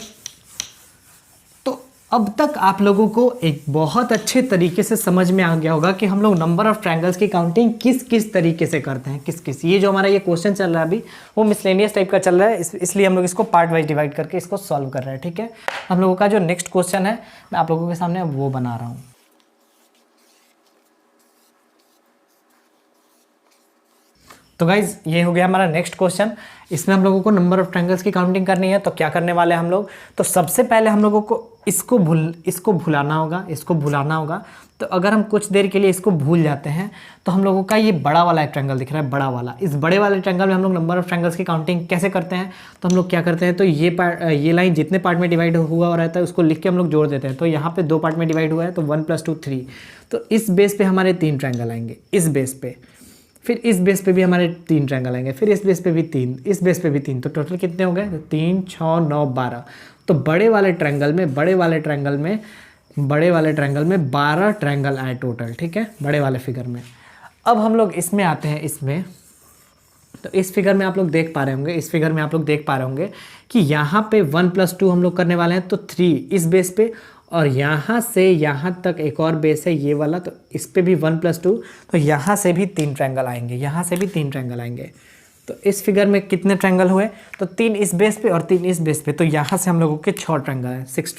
तो अब तक आप लोगों को एक बहुत अच्छे तरीके से समझ में आ गया होगा कि हम लोग नंबर ऑफ ट्रायंगल्स की काउंटिंग किस किस तरीके से करते हैं, किस ये जो हमारा ये क्वेश्चन चल रहा है अभी, वो मिसलेनियस टाइप का चल रहा है, इसलिए हम लोग इसको पार्ट वाइज डिवाइड करके इसको सॉल्व कर रहे हैं, ठीक है। हम लोगों का जो नेक्स्ट क्वेश्चन है मैं आप लोगों के सामने वो बना रहा हूँ। तो गाइज ये हो गया हमारा नेक्स्ट क्वेश्चन। इसमें हम लोगों को नंबर ऑफ ट्रायंगल्स की काउंटिंग करनी है। तो क्या करने वाले हैं हम लोग, तो सबसे पहले हम लोगों को इसको भुलाना होगा। तो अगर हम कुछ देर के लिए इसको भूल जाते हैं तो हम लोगों का ये बड़ा वाला एक ट्रायंगल दिख रहा है, बड़ा वाला। इस बड़े वाले ट्रायंगल में हम लोग नंबर ऑफ ट्रायंगल्स की काउंटिंग कैसे करते हैं, तो हम लोग क्या करते हैं, तो ये लाइन जितने पार्ट में डिवाइड हुआ रहता है उसको लिख के हम लोग जोड़ देते हैं। तो यहाँ पे 2 पार्ट में डिवाइड हुआ है तो 1 + 2 3। तो इस बेस पे हमारे 3 ट्रायंगल आएंगे, इस बेस पे। फिर इस बेस पे भी हमारे 3 ट्रायंगल आएंगे, फिर इस बेस पे भी 3, इस बेस पे भी 3। तो टोटल कितने हो गए, तो 3 6 9 12। तो बड़े वाले ट्रायंगल में 12 ट्रायंगल आए टोटल, ठीक है, बड़े वाले फिगर में। अब हम लोग इसमें आते हैं, इसमें तो इस फिगर में आप लोग देख पा रहे होंगे, कि यहाँ पे 1 + 2 हम लोग करने वाले हैं, तो 3 इस बेस पे, और यहाँ से यहाँ तक एक और बेस है ये वाला, तो इस पे भी 1 + 2, तो यहाँ से भी 3 ट्रायंगल आएंगे, तो इस फिगर में कितने ट्रायंगल हुए, तो 3 इस बेस पे और 3 इस बेस पे। तो यहाँ से हम लोगों के 6 ट्रायंगल हैं, 6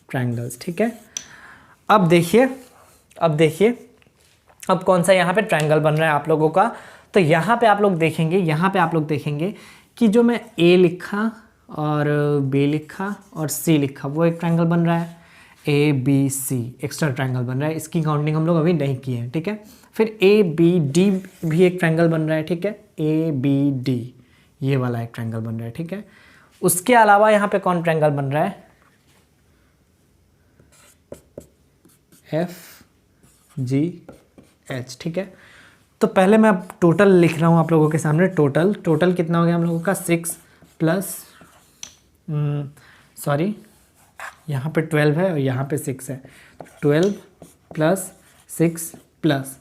ट्रायंगल्स, ठीक है। अब देखिए अब कौन सा यहाँ पे ट्रायंगल बन रहा है आप लोगों का। तो यहाँ पे आप लोग देखेंगे कि जो मैं A लिखा और B लिखा और C लिखा, वो एक ट्रायंगल बन रहा है, ABC एक्स्ट्रा ट्रायंगल बन रहा है। इसकी काउंटिंग हम लोग अभी नहीं किए हैं, ठीक है। फिर ABD भी एक ट्रायंगल बन रहा है, ठीक है, ABD ये वाला एक ट्रायंगल बन रहा है, ठीक है। उसके अलावा यहाँ पे कौन ट्रायंगल बन रहा है, FGH, ठीक है। तो पहले मैं अब टोटल लिख रहा हूँ आप लोगों के सामने, टोटल कितना हो गया हम लोगों का, 6 प्लस यहाँ पे 12 है और यहाँ पे 6 है, 12 + 6 प्लस।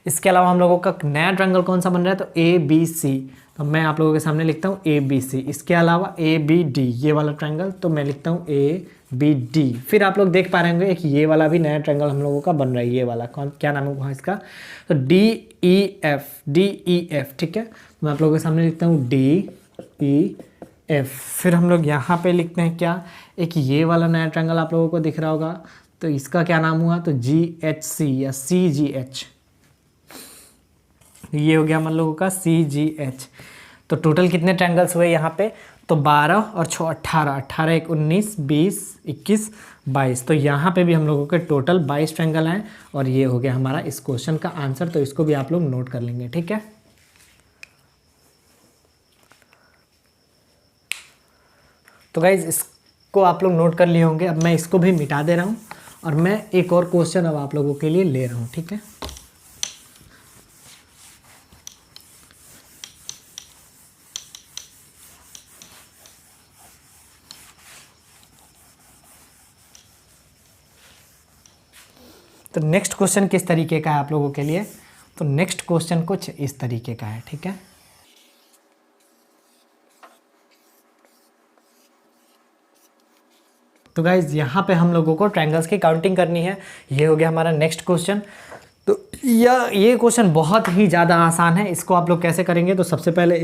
इसके अलावा हम लोगों का नया ट्रायंगल कौन सा बन रहा है, तो ABC। तो अब मैं आप लोगों के सामने लिखता हूँ ए बी सी, इसके अलावा ए बी डी ये वाला ट्रायंगल, तो मैं लिखता हूँ ए बी डी। फिर आप लोग देख पा रहे होंगे एक ये वाला भी नया ट्रायंगल हम लोगों का बन रहा है, ये वाला कौन क्या नाम है इसका, तो डी ई एफ। ठीक है, मैं आप लोगों के सामने लिखता हूँ डी ई एफ। फिर हम लोग यहाँ पे लिखते हैं क्या, एक ये वाला नया ट्रायंगल आप लोगों को दिख रहा होगा, तो इसका क्या नाम हुआ, तो जी एच सी या सी जी एच, ये हो गया हम लोगों का सी जी एच। तो टोटल कितने ट्रायंगल्स हुए यहाँ पे, तो 12 और 6 18, 18 1 19 20 21 22, तो यहाँ पे भी हम लोगों के टोटल 22 ट्रायंगल हैं। और ये हो गया हमारा इस क्वेश्चन का आंसर, तो इसको भी आप लोग नोट कर लेंगे। ठीक है, तो गाइज इसको आप लोग नोट कर लिए होंगे। अब मैं इसको भी मिटा दे रहा हूँ और मैं एक और क्वेश्चन अब आप लोगों के लिए ले रहा हूँ। ठीक है, तो नेक्स्ट क्वेश्चन किस तरीके का है आप लोगों के लिए, तो नेक्स्ट क्वेश्चन कुछ इस तरीके का है। ठीक है, तो गाइज यहाँ पे हम लोगों को ट्रायंगल्स की काउंटिंग करनी है। ये हो गया हमारा नेक्स्ट क्वेश्चन। तो ये क्वेश्चन बहुत ही ज़्यादा आसान है। इसको आप लोग कैसे करेंगे, तो सबसे पहले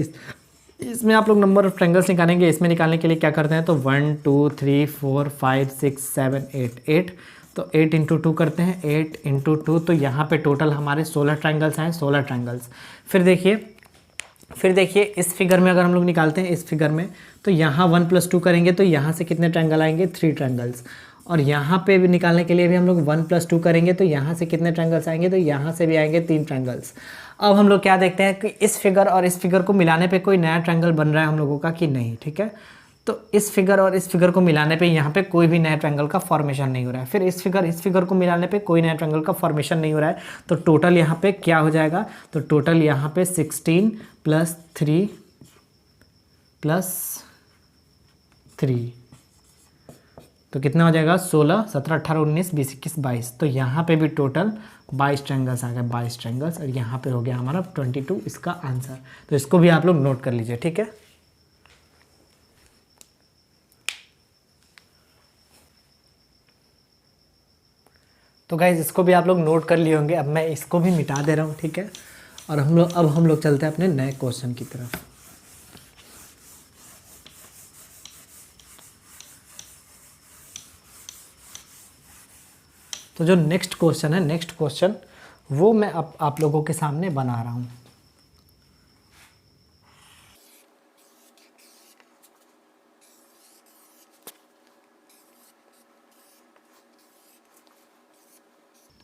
इसमें आप लोग नंबर ऑफ ट्रायंगल्स निकालेंगे। इसमें निकालने के लिए क्या करते हैं, तो 1 2 3 4 5 6 7 8, तो 8 इंटू 2 करते हैं, 8 इंटू 2, तो यहाँ पे टोटल हमारे 16 ट्रायंगल्स हैं, 16 ट्रायंगल्स। फिर देखिए इस फिगर में अगर हम लोग निकालते हैं, इस फिगर में तो यहाँ 1 + 2 करेंगे तो यहाँ से कितने ट्रायंगल आएंगे, 3 ट्रायंगल्स। और यहाँ पे भी निकालने के लिए भी हम लोग 1 + 2 करेंगे तो यहाँ से कितने ट्रायंगल्स आएंगे, तो यहाँ से भी आएंगे 3 ट्रायंगल्स। अब हम लोग क्या देखते हैं कि इस फिगर और इस फिगर को मिलाने पे कोई नया ट्रायंगल बन रहा है हम लोगों का कि नहीं। ठीक है, तो इस फिगर और इस फिगर को मिलाने पे यहाँ पे कोई भी नया ट्रायंगल का फॉर्मेशन नहीं हो रहा है। फिर इस फिगर को मिलाने पे कोई नया ट्रायंगल का फॉर्मेशन नहीं हो रहा है। तो टोटल यहाँ पे क्या हो जाएगा, तो टोटल यहाँ पे 16 + 3 + 3, तो कितना हो जाएगा, 16 17 18 19 20 21 22। तो यहाँ पे भी टोटल 22 ट्रायंगल्स आ गए, 22 ट्रायंगल्स। और यहाँ पे हो गया हमारा 22 इसका आंसर। तो इसको भी आप लोग नोट कर लीजिए। ठीक है, तो गाइज इसको भी आप लोग नोट कर लिए होंगे। अब मैं इसको भी मिटा दे रहा हूँ। ठीक है, और हम लोग चलते हैं अपने नए क्वेश्चन की तरफ। तो जो नेक्स्ट क्वेश्चन है, नेक्स्ट क्वेश्चन वो मैं आप लोगों के सामने बना रहा हूँ।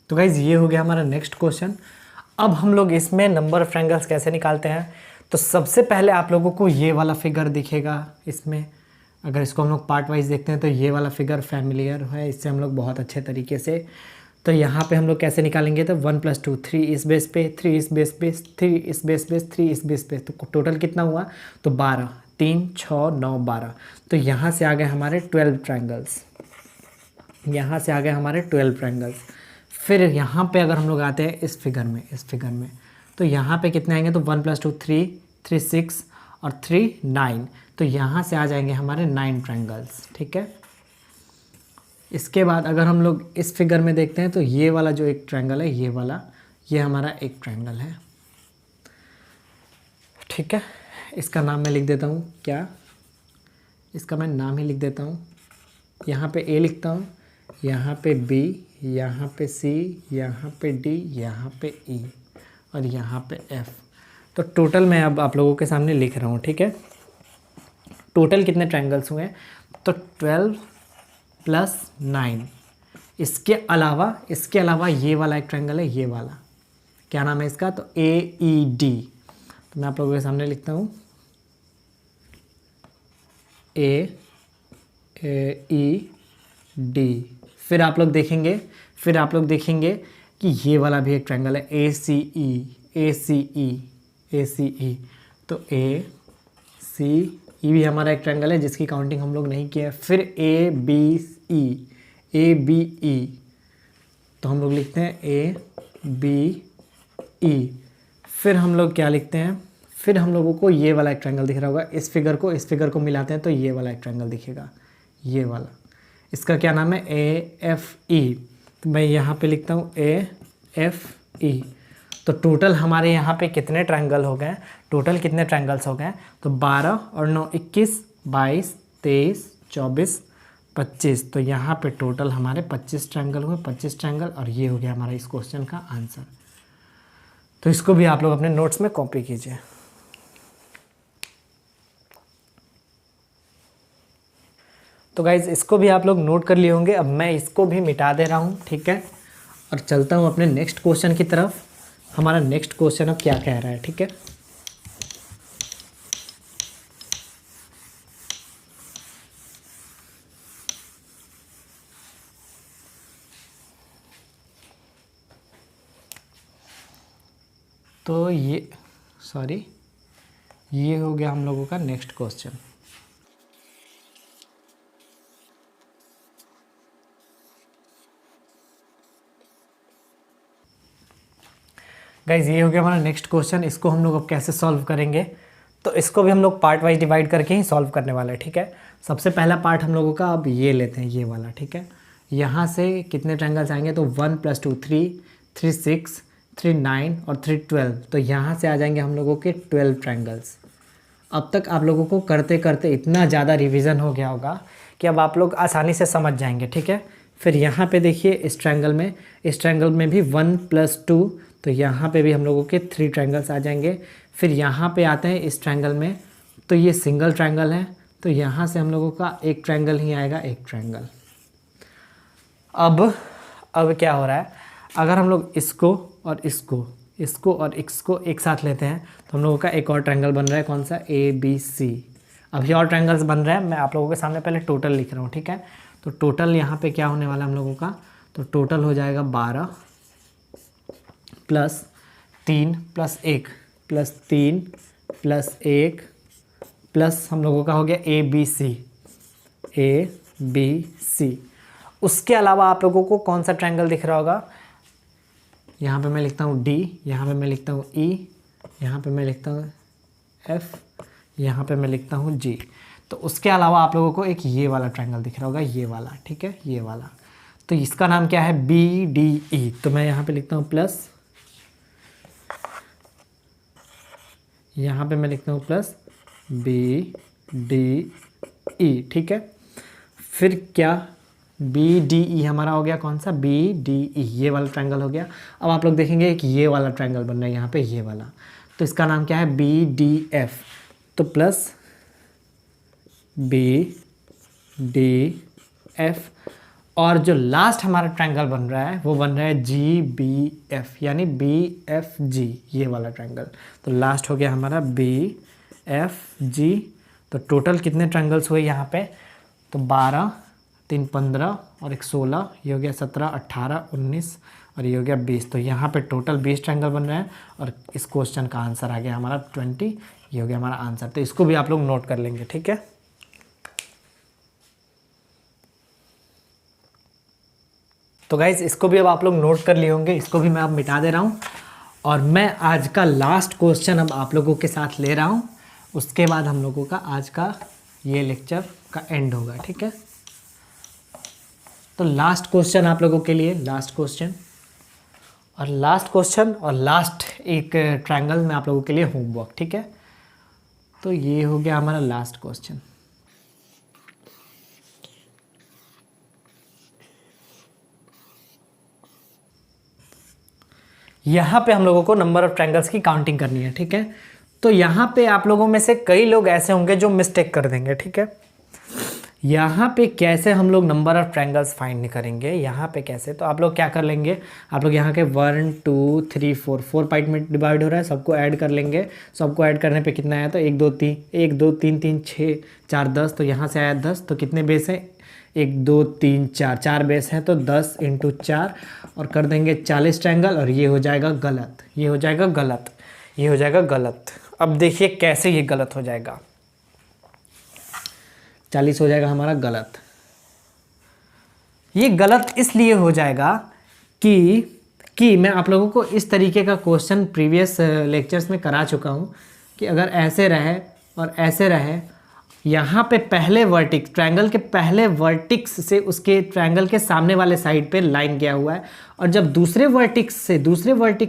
तो गाइज ये हो गया हमारा नेक्स्ट क्वेश्चन। अब हम लोग इसमें नंबर ऑफ ट्रायंगल्स कैसे निकालते हैं, तो सबसे पहले आप लोगों को ये वाला फिगर दिखेगा। इसमें अगर इसको हम लोग पार्ट वाइज देखते हैं तो ये वाला फिगर फैमिलियर है, इससे हम लोग बहुत अच्छे तरीके से। तो यहाँ पे हम लोग कैसे निकालेंगे, तो 1 + 2 3 इस बेस पे, 3 इस बेस पे, 3 इस बेस पे, 3 इस बेस पे, तो टोटल कितना हुआ, तो 12 3 6 9 12। तो यहाँ से आ गए हमारे 12 ट्रायंगल्स, यहाँ से आ गए हमारे 12 ट्रायंगल्स। फिर यहाँ पे अगर हम लोग आते हैं इस फिगर में, तो यहाँ पे कितने आएंगे, तो 1 + 2 3 3 6 और 3 9, तो यहाँ से आ जाएंगे हमारे 9 ट्रायंगल्स। ठीक है, इसके बाद अगर हम लोग इस फिगर में देखते हैं तो ये वाला जो एक ट्रायंगल है, ये वाला, ये हमारा एक ट्रायंगल है। ठीक है, इसका नाम मैं लिख देता हूँ, क्या, इसका मैं नाम ही लिख देता हूँ। यहाँ पे ए लिखता हूँ, यहाँ पे बी, यहाँ पे सी, यहाँ पे डी, यहाँ पे ई और यहाँ पे एफ। तो टोटल मैं अब आप लोगों के सामने लिख रहा हूँ। ठीक है, टोटल कितने ट्रायंगल्स हुए, तो 12 + 9। इसके अलावा ये वाला एक ट्रायंगल है, ये वाला क्या नाम है इसका, तो AED। तो मैं आप लोगों के सामने लिखता हूँ AED। फिर आप लोग देखेंगे कि ये वाला भी एक ट्रायंगल है, ACE। तो ACE भी हमारा एक ट्रायंगल है जिसकी काउंटिंग हम लोग नहीं किए। फिर ABE, तो हम लोग लिखते हैं ABE। फिर हम लोग क्या लिखते हैं, फिर हम लोगों को ये वाला एक ट्रायंगल दिख रहा होगा, इस फिगर को मिलाते हैं तो ये वाला एक ट्रायंगल दिखेगा, ये वाला। इसका क्या नाम है, AFE। तो मैं यहाँ पे लिखता हूँ AFE। तो टोटल हमारे यहाँ पे कितने ट्रायंगल हो गए, टोटल कितने ट्रायंगल्स हो गए, तो 12 और 9 21, 22, 23, 24, 25। तो यहाँ पे टोटल हमारे 25 ट्रायंगल हुए, 25 ट्रायंगल, और ये हो गया हमारा इस क्वेश्चन का आंसर। तो इसको भी आप लोग अपने नोट्स में कॉपी कीजिए। तो गाइज़ इसको भी आप लोग नोट कर लिए होंगे। अब मैं इसको भी मिटा दे रहा हूँ, ठीक है, और चलता हूँ अपने नेक्स्ट क्वेश्चन की तरफ। हमारा नेक्स्ट क्वेश्चन अब क्या कह रहा है, ठीक है। तो ये हो गया हम लोगों का नेक्स्ट क्वेश्चन। गाइज ये हो गया हमारा नेक्स्ट क्वेश्चन। इसको हम लोग अब कैसे सॉल्व करेंगे, तो इसको भी हम लोग पार्ट वाइज डिवाइड करके ही सॉल्व करने वाले हैं, ठीक है। सबसे पहला पार्ट हम लोगों का अब ये लेते हैं, ये वाला, ठीक है। यहाँ से कितने ट्रायंगल्स आएंगे, तो 1 + 2 3, 3 6, 3 9 और 3 12। तो यहाँ से आ जाएंगे हम लोगों के 12 ट्रायंगल्स। अब तक आप लोगों को करते करते इतना ज़्यादा रिवीजन हो गया होगा कि अब आप लोग आसानी से समझ जाएंगे, ठीक है। फिर यहाँ पे देखिए इस ट्रायंगल में भी 1 + 2, तो यहाँ पे भी हम लोगों के 3 ट्रायंगल्स आ जाएंगे। फिर यहाँ पे आते हैं इस ट्रायंगल में, तो ये सिंगल ट्रायंगल है, तो यहाँ से हम लोगों का एक ट्रायंगल ही आएगा, एक ट्रायंगल। अब क्या हो रहा है, अगर हम लोग इसको और इसको एक साथ लेते हैं तो हम लोगों का एक और ट्रायंगल बन रहा है, कौन सा, ABC। अभी और ट्रायंगल्स बन रहे हैं, मैं आप लोगों के सामने पहले टोटल लिख रहा हूँ, ठीक है। तो टोटल यहाँ पे क्या होने वाला है हम लोगों का, तो टोटल हो जाएगा 12 + 3 + 1 + 3 + 1 प्लस हम लोगों का हो गया ABC। उसके अलावा आप लोगों को कौन सा ट्रायंगल दिख रहा होगा, यहाँ पे मैं लिखता हूँ D, यहाँ पे मैं लिखता हूँ E, यहाँ पे मैं लिखता हूँ F, यहाँ पे मैं लिखता हूँ G। तो उसके अलावा आप लोगों को एक ये वाला ट्रायंगल दिख रहा होगा, ये वाला, ठीक है, ये वाला। तो इसका नाम क्या है, BDE। तो मैं यहाँ पे लिखता हूँ प्लस, यहाँ पे मैं लिखता हूँ प्लस BDE, ठीक है। फिर क्या, BDE हमारा हो गया, कौन सा, BDE, ये वाला ट्रायंगल हो गया। अब आप लोग देखेंगे एक ये वाला ट्रायंगल बन रहा है यहाँ पे, ये वाला, तो इसका नाम क्या है, BDF। तो प्लस BDF, और जो लास्ट हमारा ट्रायंगल बन रहा है वो बन रहा है GBF, यानी BFG, ये वाला ट्रायंगल। तो लास्ट हो गया हमारा BFG। तो टोटल कितने ट्रायंगल्स हुए यहाँ पे, तो 12, 3 15 और 1 16, ये हो गया 17, 18, 19 और ये हो गया 20। तो यहाँ पे टोटल 20 ट्रायंगल बन रहे हैं और इस क्वेश्चन का आंसर आ गया हमारा 20। ये हो गया हमारा आंसर। तो इसको भी आप लोग नोट कर लेंगे, ठीक है। तो गाइज इसको भी अब आप लोग नोट कर लिए होंगे, इसको भी मैं अब मिटा दे रहा हूँ और मैं आज का लास्ट क्वेश्चन अब आप लोगों के साथ ले रहा हूँ। उसके बाद हम लोगों का आज का ये लेक्चर का एंड होगा, ठीक है। तो लास्ट क्वेश्चन आप लोगों के लिए, लास्ट क्वेश्चन और लास्ट एक ट्रायंगल में आप लोगों के लिए होमवर्क, ठीक है। तो ये हो गया हमारा लास्ट क्वेश्चन। यहाँ पे हम लोगों को नंबर ऑफ ट्रायंगल्स की काउंटिंग करनी है, ठीक है। तो यहाँ पे आप लोगों में से कई लोग ऐसे होंगे जो मिस्टेक कर देंगे, ठीक है। यहाँ पे कैसे हम लोग नंबर ऑफ ट्रायंगल्स फाइंड करेंगे, यहाँ पे कैसे, तो आप लोग क्या कर लेंगे, आप लोग यहाँ के 1 2 3 4 पार्ट में डिवाइड हो रहा है, सबको ऐड कर लेंगे। सबको ऐड करने पे कितना आया, तो 1 2 3 3 6 4 10। तो यहाँ से आया 10, तो कितने बेस है, 1 2 3 4, 4 बेस है, तो 10 × 4 और कर देंगे 40 ट्रायंगल और ये हो जाएगा गलत, ये हो जाएगा गलत, ये हो जाएगा गलत। अब देखिए कैसे ये गलत हो जाएगा, 40 हो जाएगा हमारा गलत। ये गलत इसलिए हो जाएगा कि मैं आप लोगों को इस तरीके का क्वेश्चन प्रीवियस लेक्चर्स में करा चुका हूँ। कि अगर ऐसे रहे और ऐसे रहे, यहाँ पे पहले वर्टिक्स, ट्रायंगल के पहले वर्टिक्स से उसके ट्रायंगल के सामने वाले साइड पे लाइन गया हुआ है, और जब दूसरे वर्टिक्स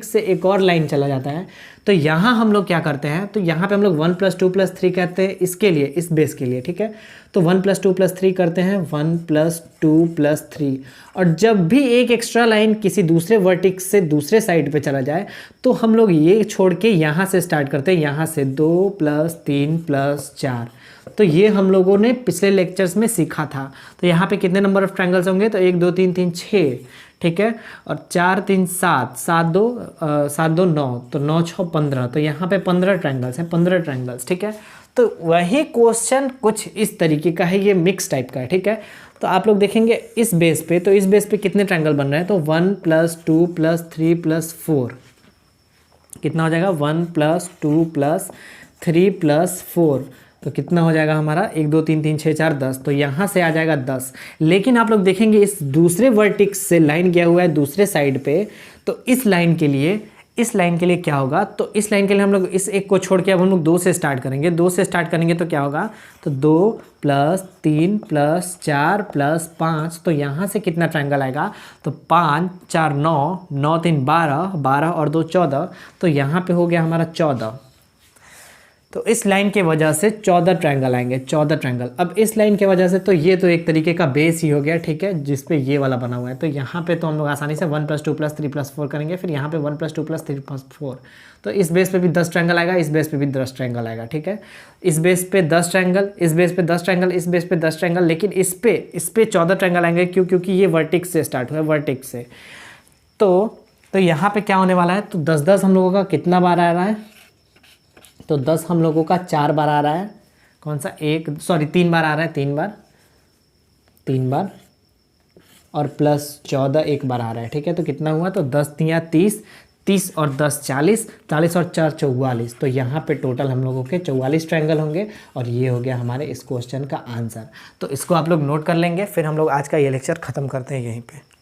से एक और लाइन चला जाता है, तो यहाँ हम लोग क्या करते हैं, तो यहाँ पे हम लोग 1 + 2 + 3 कहते हैं इसके लिए, इस बेस के लिए, ठीक है। तो 1 + 2 + 3 करते हैं, 1 + 2 + 3, और जब भी एक एक्स्ट्रा लाइन किसी दूसरे वर्टिक्स से दूसरे साइड पे चला जाए, तो हम लोग ये छोड़ के यहाँ से स्टार्ट करते हैं, यहाँ से 2 + 3 + 4। तो ये हम लोगों ने पिछले लेक्चर्स में सीखा था। तो यहाँ पे कितने नंबर ऑफ ट्रायंगल्स होंगे, तो 1 2 3 3 6, ठीक है, और 4 3 7, 7 2 9, तो 9 6 15, तो यहाँ पे 15 ट्रायंगल्स हैं, 15 ट्रायंगल्स, ठीक है। तो वही क्वेश्चन कुछ इस तरीके का है, ये मिक्स टाइप का है, ठीक है। तो आप लोग देखेंगे इस बेस पे, तो इस बेस पे कितने ट्रायंगल बन रहे हैं, तो 1 + 2 + 3 + 4 कितना हो जाएगा, 1 + 2 + 3 + 4, तो कितना हो जाएगा हमारा, 1 2 3 3 6 4 10, तो यहाँ से आ जाएगा 10। लेकिन आप लोग देखेंगे इस दूसरे वर्टिक्स से लाइन गया हुआ है दूसरे साइड पे, तो इस लाइन के लिए क्या होगा, तो इस लाइन के लिए हम लोग इस एक को छोड़ के अब हम लोग 2 से स्टार्ट करेंगे, 2 से स्टार्ट करेंगे तो क्या होगा, तो 2 + 3 + 4 + 5, तो यहाँ से कितना ट्रायंगल आएगा, तो 5 4 9, 9 3 12, 12 और 2 14, तो यहाँ पे हो गया हमारा 14। तो इस लाइन के वजह से 14 ट्रायंगल आएंगे, 14 ट्रायंगल। अब इस लाइन के वजह से तो ये तो एक तरीके का बेस ही हो गया, ठीक है, जिस पे ये वाला बना हुआ है। तो यहाँ पे तो हम लोग आसानी से 1 + 2 + 3 + 4 करेंगे, फिर यहाँ पे 1 + 2 + 3 + 4, तो इस बेस पे भी 10 ट्रायंगल आएगा, इस बेस पे भी 10 ट्रायंगल आएगा, ठीक है। इस बेस पे 10 ट्रायंगल, इस बेस पे 10 ट्रायंगल, इस बेस पे 10 ट्रायंगल, लेकिन इस पे 14 ट्रायंगल आएंगे, क्यों, क्योंकि ये वर्टिक्स से स्टार्ट हुआ है, वर्टिक्स से। तो यहाँ पे क्या होने वाला है, तो 10 10 हम लोगों का कितना बार आ रहा है, तो 10 हम लोगों का 4 बार आ रहा है, कौन सा, 3 बार आ रहा है, 3 बार, और प्लस 14 एक बार आ रहा है, ठीक है। तो कितना हुआ, तो 10 तिया 30, 30 और 10 40, 40 और 4 44, तो यहाँ पे टोटल हम लोगों के 44 ट्रायंगल होंगे, और ये हो गया हमारे इस क्वेश्चन का आंसर। तो इसको आप लोग नोट कर लेंगे, फिर हम लोग आज का ये लेक्चर ख़त्म करते हैं यहीं पे।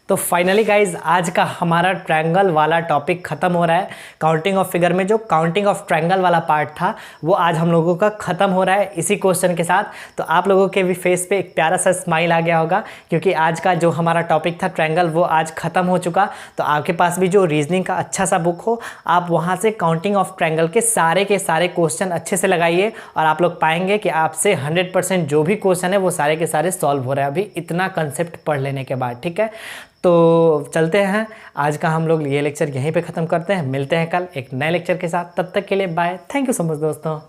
तो फाइनली गाइज आज का हमारा ट्रायंगल वाला टॉपिक खत्म हो रहा है। काउंटिंग ऑफ फिगर में जो काउंटिंग ऑफ ट्रायंगल वाला पार्ट था वो आज हम लोगों का खत्म हो रहा है इसी क्वेश्चन के साथ। तो आप लोगों के भी फेस पे एक प्यारा सा स्माइल आ गया होगा, क्योंकि आज का जो हमारा टॉपिक था ट्रायंगल वो आज खत्म हो चुका। तो आपके पास भी जो रीजनिंग का अच्छा सा बुक हो, आप वहाँ से काउंटिंग ऑफ ट्रायंगल के सारे क्वेश्चन अच्छे से लगाइए, और आप लोग पाएंगे कि आपसे 100% जो भी क्वेश्चन है वो सारे के सारे सॉल्व हो रहे हैं अभी इतना कंसेप्ट पढ़ लेने के बाद, ठीक है। तो चलते हैं, आज का हम लोग ये लेक्चर यहीं पे ख़त्म करते हैं। मिलते हैं कल एक नए लेक्चर के साथ, तब तक के लिए bye. Thank you so much दोस्तों।